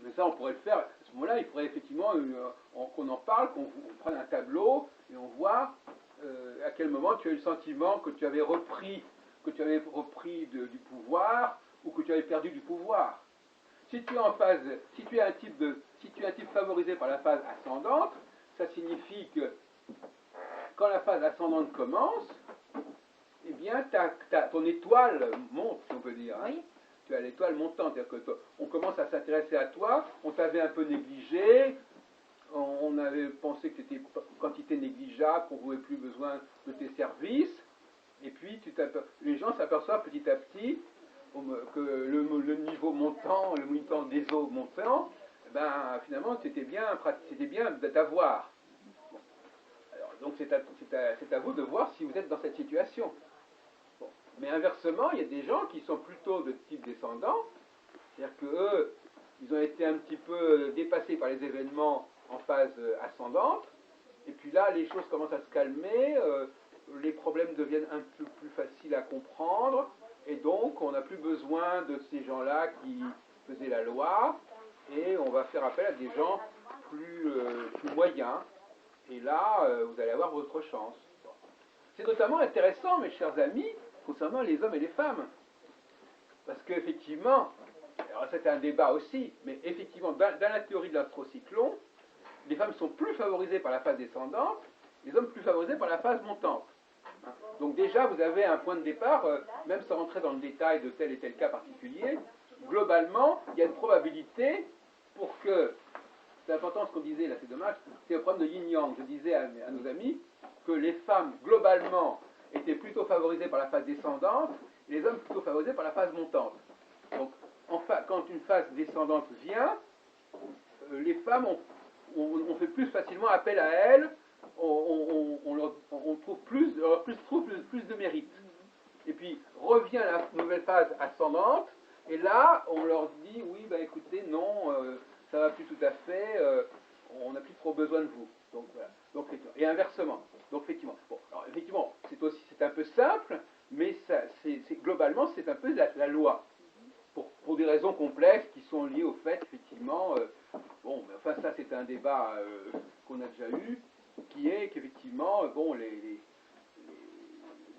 Mais ça, on pourrait le faire. À ce moment-là, il faudrait effectivement qu'on en parle, qu'on prenne un tableau et on voit à quel moment tu as eu le sentiment que tu avais repris, du pouvoir ou que tu avais perdu du pouvoir. Si tu es en phase, si tu es un type favorisé par la phase ascendante, ça signifie que quand la phase ascendante commence, eh bien, ton étoile monte, si on peut dire. Hein. Oui. Tu as l'étoile montante, c'est-à-dire que on commence à s'intéresser à toi, on t'avait un peu négligé, on avait pensé que tu étais quantité négligeable, qu'on n'avait plus besoin de tes services, et puis les gens s'aperçoivent petit à petit que le niveau montant, le montant des eaux montant, ben, finalement, c'était bien d'avoir. Bon. Alors, donc c'est à vous de voir si vous êtes dans cette situation. Bon. Mais inversement, il y a des gens qui sont plutôt de type descendant, c'est-à-dire qu'eux, ils ont été un petit peu dépassés par les événements en phase ascendante, et puis là, les choses commencent à se calmer, les problèmes deviennent un peu plus faciles à comprendre, et donc on n'a plus besoin de ces gens-là qui faisaient la loi, et on va faire appel à des gens plus moyens, et là, vous allez avoir votre chance. C'est notamment intéressant, mes chers amis, concernant les hommes et les femmes. Parce qu'effectivement, alors c'est un débat aussi, mais effectivement, dans la théorie de l'astrocyclone, les femmes sont plus favorisées par la phase descendante, les hommes plus favorisés par la phase montante. Donc déjà, vous avez un point de départ, même sans rentrer dans le détail de tel et tel cas particulier, globalement, il y a une probabilité pour que, c'est important ce qu'on disait là, c'est dommage, c'est le problème de yin-yang. Je disais à nos amis que les femmes, globalement, étaient plutôt favorisées par la phase descendante, et les hommes plutôt favorisés par la phase montante. Donc, quand une phase descendante vient, les femmes, on fait plus facilement appel à elles, on trouve plus de mérite. Et puis, revient la nouvelle phase ascendante, et là, on leur dit, oui, bah écoutez, non, ça va plus tout à fait, on n'a plus trop besoin de vous. Donc, voilà. Donc, et inversement. Donc, effectivement. Bon, alors, effectivement, c'est un peu simple, mais globalement, c'est un peu la loi. Pour des raisons complexes qui sont liées au fait, effectivement, bon, mais enfin, ça, c'est un débat qu'on a déjà eu, qui est qu'effectivement, bon,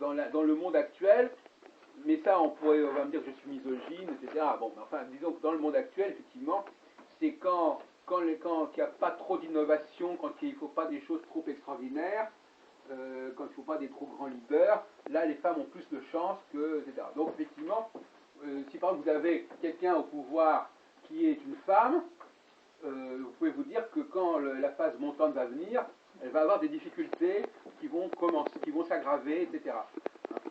dans le monde actuel, mais ça, on va me dire que je suis misogyne, etc. Bon, mais enfin, disons que dans le monde actuel, effectivement, c'est quand il n'y a pas trop d'innovation, quand il ne faut pas des choses trop extraordinaires, quand il ne faut pas des trop grands leaders, là, les femmes ont plus de chance que, etc. Donc, effectivement, si par exemple vous avez quelqu'un au pouvoir qui est une femme, vous pouvez vous dire que quand la phase montante va venir, elle va avoir des difficultés qui vont s'aggraver, etc.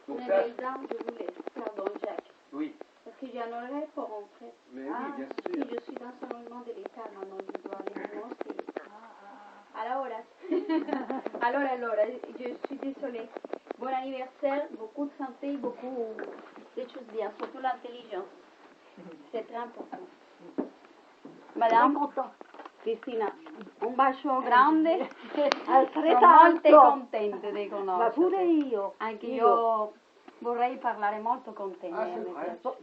Donc mais ça, exemple, je voulais, pardon Jacques. Oui. Parce que j'en aurais pour rentrer. Mais oui, bien sûr. Si je suis dans ce mouvement de l'état, maintenant je dois aller m'annoncer. Alors, je suis désolée. Bon anniversaire, beaucoup de santé, beaucoup de choses bien, surtout l'intelligence. C'est très important. Madame Cristina, un bacio grande, altrettanto contente di conoscerti. Ma pure io. Anche io vorrei parlare molto con te.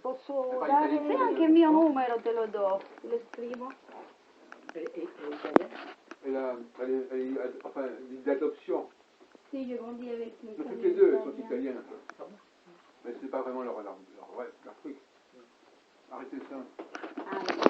Posso Sì, anche il mio numero te lo do, lo scrivo. Enfin, d'adoption. Si, je grandis avec une Toutes famille les deux, elles sont italienne. italiennes. Mais c'est pas vraiment leur truc. Arrêtez ça. Ah, oui.